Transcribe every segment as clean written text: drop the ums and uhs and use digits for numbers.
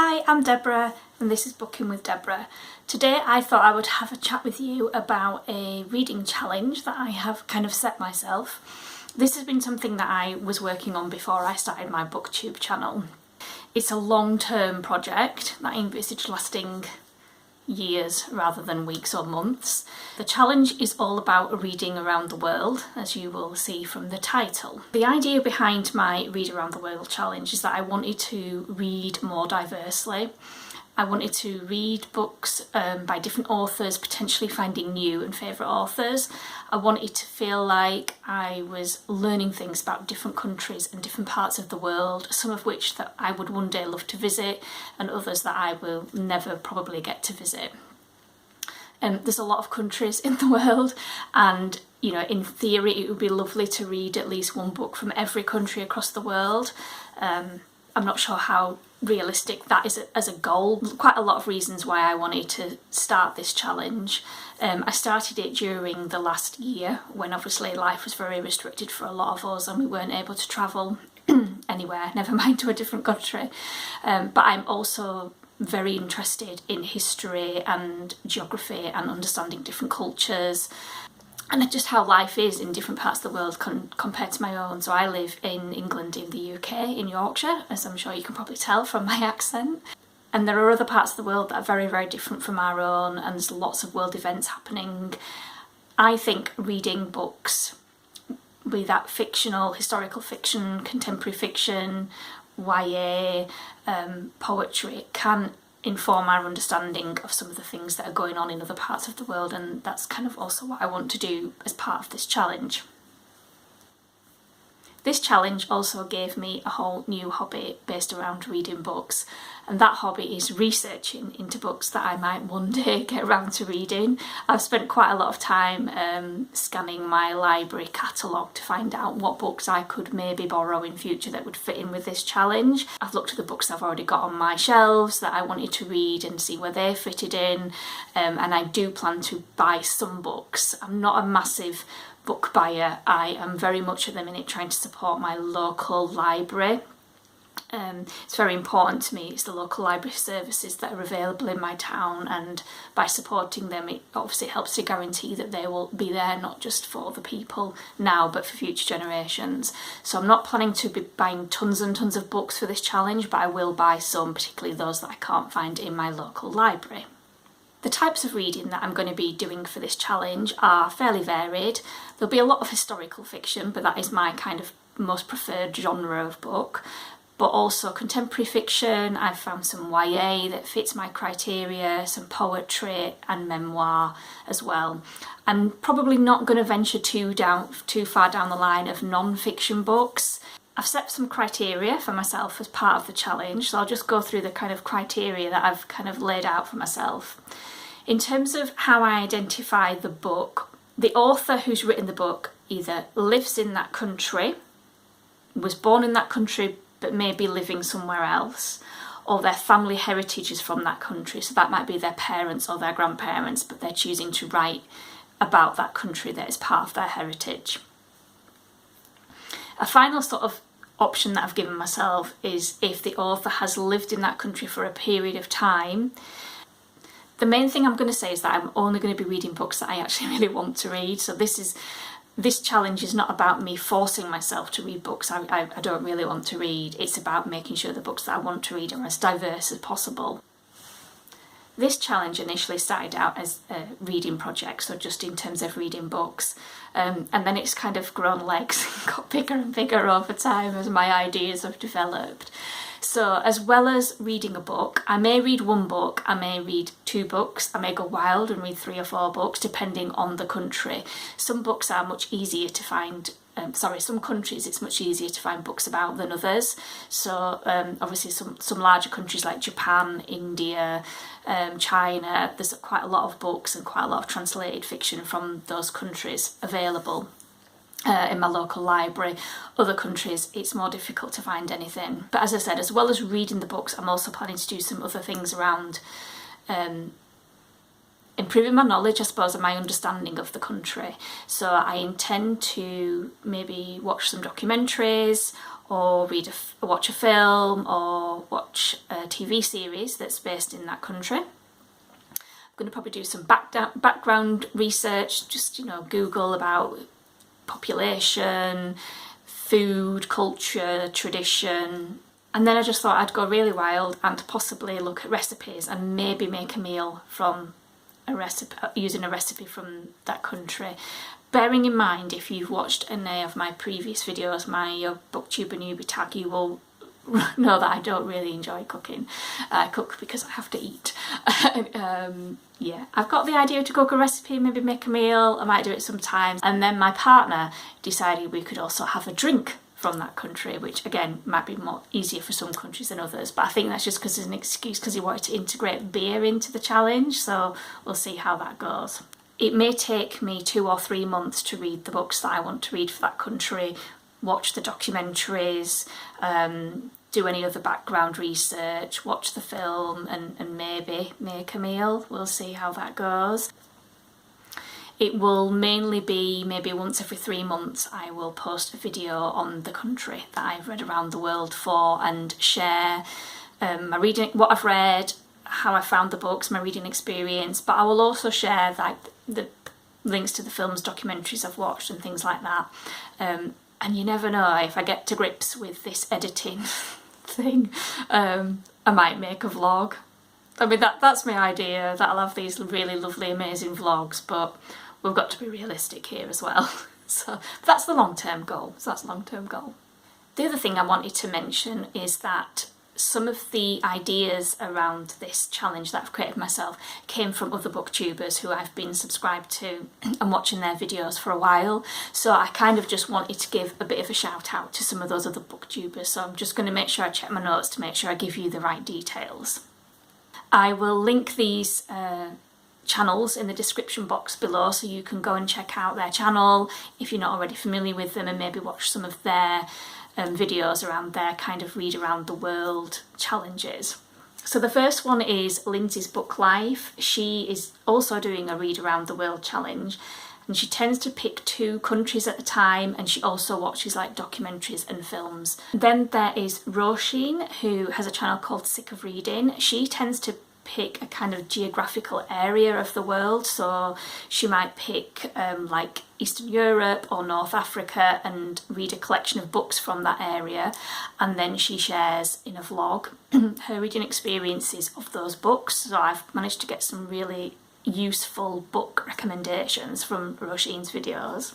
Hi, I'm Debra and this is Booking with Debra. Today I thought I would have a chat with you about a reading challenge that I have kind of set myself. This has been something that I was working on before I started my Booktube channel. It's a long-term project that I envisage lasting years rather than weeks or months. The challenge is all about reading around the world, as you will see from the title. The idea behind my Read Around the World challenge is that I wanted to read more diversely. I wanted to read books by different authors, potentially finding new and favourite authors. I wanted to feel like I was learning things about different countries and different parts of the world, some of which that I would one day love to visit and others that I will never probably get to visit. There's a lot of countries in the world and, you know, in theory it would be lovely to read at least one book from every country across the world. I'm not sure how realistic that is as a goal. Quite a lot of reasons why I wanted to start this challenge. I started it during the last year when obviously life was very restricted for a lot of us and we weren't able to travel anywhere, never mind to a different country. But I'm also very interested in history and geography and understanding different cultures and just how life is in different parts of the world compared to my own. So I live in England, in the UK, in Yorkshire, as I'm sure you can probably tell from my accent. And there are other parts of the world that are very, very different from our own, and there's lots of world events happening. I think reading books, be that fictional, historical fiction, contemporary fiction, YA, poetry, can inform our understanding of some of the things that are going on in other parts of the world, and that's kind of also what I want to do as part of this challenge. This challenge also gave me a whole new hobby based around reading books, and that hobby is researching into books that I might one day get around to reading. I've spent quite a lot of time scanning my library catalogue to find out what books I could maybe borrow in future that would fit in with this challenge. I've looked at the books I've already got on my shelves that I wanted to read and see where they fitted in, and I do plan to buy some books. I'm not a massive book buyer. I am very much at the minute trying to support my local library. It's very important to me. It's the local library services that are available in my town, and by supporting them it obviously helps to guarantee that they will be there not just for the people now but for future generations. So I'm not planning to be buying tons and tons of books for this challenge, but I will buy some, particularly those that I can't find in my local library. The types of reading that I'm going to be doing for this challenge are fairly varied. There'll be a lot of historical fiction, but that is my kind of most preferred genre of book, but also contemporary fiction. I've found some YA that fits my criteria, some poetry and memoir as well. I'm probably not going to venture too far down the line of non-fiction books. I've set some criteria for myself as part of the challenge, so I'll just go through the kind of criteria that I've kind of laid out for myself. In terms of how I identify the book, the author who's written the book either lives in that country, was born in that country but may be living somewhere else, or their family heritage is from that country, so that might be their parents or their grandparents, but they're choosing to write about that country that is part of their heritage. A final sort of option that I've given myself is if the author has lived in that country for a period of time. The main thing I'm going to say is that I'm only going to be reading books that I actually really want to read. So this challenge is not about me forcing myself to read books I don't really want to read. It's about making sure the books that I want to read are as diverse as possible. This challenge initially started out as a reading project, so just in terms of reading books, and then it's kind of grown legs and got bigger and bigger over time as my ideas have developed. So as well as reading a book, I may read one book, I may read two books, I may go wild and read 3 or 4 books depending on the country. Some books are much easier to find, some countries it's much easier to find books about than others. So obviously some larger countries like Japan, India, China, there's quite a lot of books and quite a lot of translated fiction from those countries available. In my local library. Other countries it's more difficult to find anything, but as I said, as well as reading the books, I'm also planning to do some other things around improving my knowledge, I suppose, and my understanding of the country. So I intend to maybe watch some documentaries or watch a film or watch a TV series that's based in that country. I'm going to probably do some background research, just, you know, Google about population, food, culture, tradition. And then I just thought I'd go really wild and possibly look at recipes and maybe make a meal from a recipe, using a recipe from that country. Bearing in mind, if you've watched any of my previous videos, my Booktuber newbie tag, you will know that I don't really enjoy cooking. I cook because I have to eat. Yeah, I've got the idea to cook a recipe, maybe make a meal. I might do it sometimes. And then my partner decided we could also have a drink from that country, which again might be more easier for some countries than others, but I think that's just because there's an excuse, because he wanted to integrate beer into the challenge, so we'll see how that goes. It may take me 2 or 3 months to read the books that I want to read for that country, watch the documentaries, do any other background research, watch the film, and maybe make a meal. We'll see how that goes. It will mainly be maybe once every 3 months I will post a video on the country that I've read around the world for, and share my reading, what I've read, how I found the books, my reading experience, but I will also share like the links to the films, documentaries I've watched and things like that. And you never know, if I get to grips with this editing thing, I might make a vlog. I mean, that's my idea, that I'll have these really lovely, amazing vlogs, but we've got to be realistic here as well. So that's the long-term goal. The other thing I wanted to mention is that some of the ideas around this challenge that I've created myself came from other booktubers who I've been subscribed to and watching their videos for a while. So I kind of just wanted to give a bit of a shout out to some of those other booktubers. So I'm just going to make sure I check my notes to make sure I give you the right details. I will link these channels in the description box below, so you can go and check out their channel if you're not already familiar with them, and maybe watch some of their videos around their kind of read around the world challenges. So the first one is Lindsay's Book Life. She is also doing a read around the world challenge, and she tends to pick 2 countries at a time, and she also watches like documentaries and films. Then there is Roisin, who has a channel called Sick of Reading. She tends to pick a kind of geographical area of the world, so she might pick like Eastern Europe or North Africa and read a collection of books from that area, and then she shares in a vlog her reading experiences of those books. So I've managed to get some really useful book recommendations from Roisin's videos.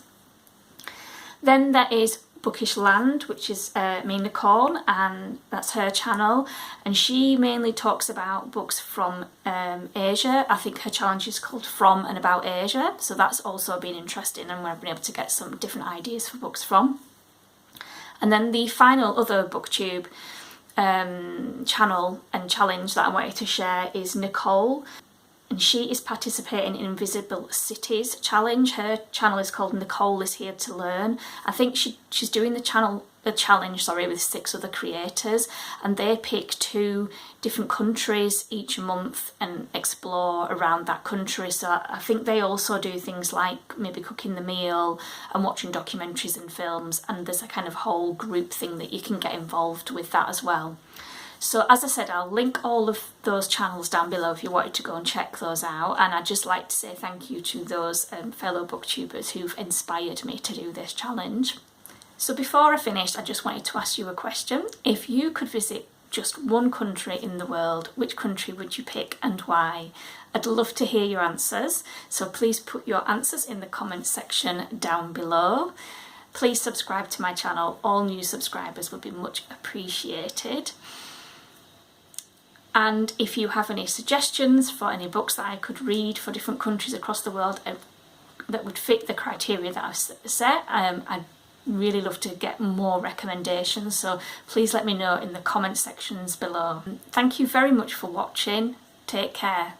Then there is Bookish Land, which is Mina Korn, and that's her channel, and she mainly talks about books from Asia. I think her challenge is called From and About Asia, so that's also been interesting and where I've been able to get some different ideas for books from. And then the final other Booktube channel and challenge that I wanted to share is Nicole, and she is participating in Invisible Cities challenge. Her channel is called Nicole is Here to Learn. I think she's doing the challenge with 6 other creators, and they pick 2 different countries each month and explore around that country. So I think they also do things like maybe cooking the meal and watching documentaries and films, and there's a kind of whole group thing that you can get involved with that as well. So as I said, I'll link all of those channels down below if you wanted to go and check those out, and I'd just like to say thank you to those fellow booktubers who've inspired me to do this challenge. So before I finish, I just wanted to ask you a question. If you could visit just one country in the world, which country would you pick and why? I'd love to hear your answers, so please put your answers in the comments section down below. Please subscribe to my channel. All new subscribers would be much appreciated. And if you have any suggestions for any books that I could read for different countries across the world that would fit the criteria that I've set, I'd really love to get more recommendations, so please let me know in the comment sections below. Thank you very much for watching. Take care.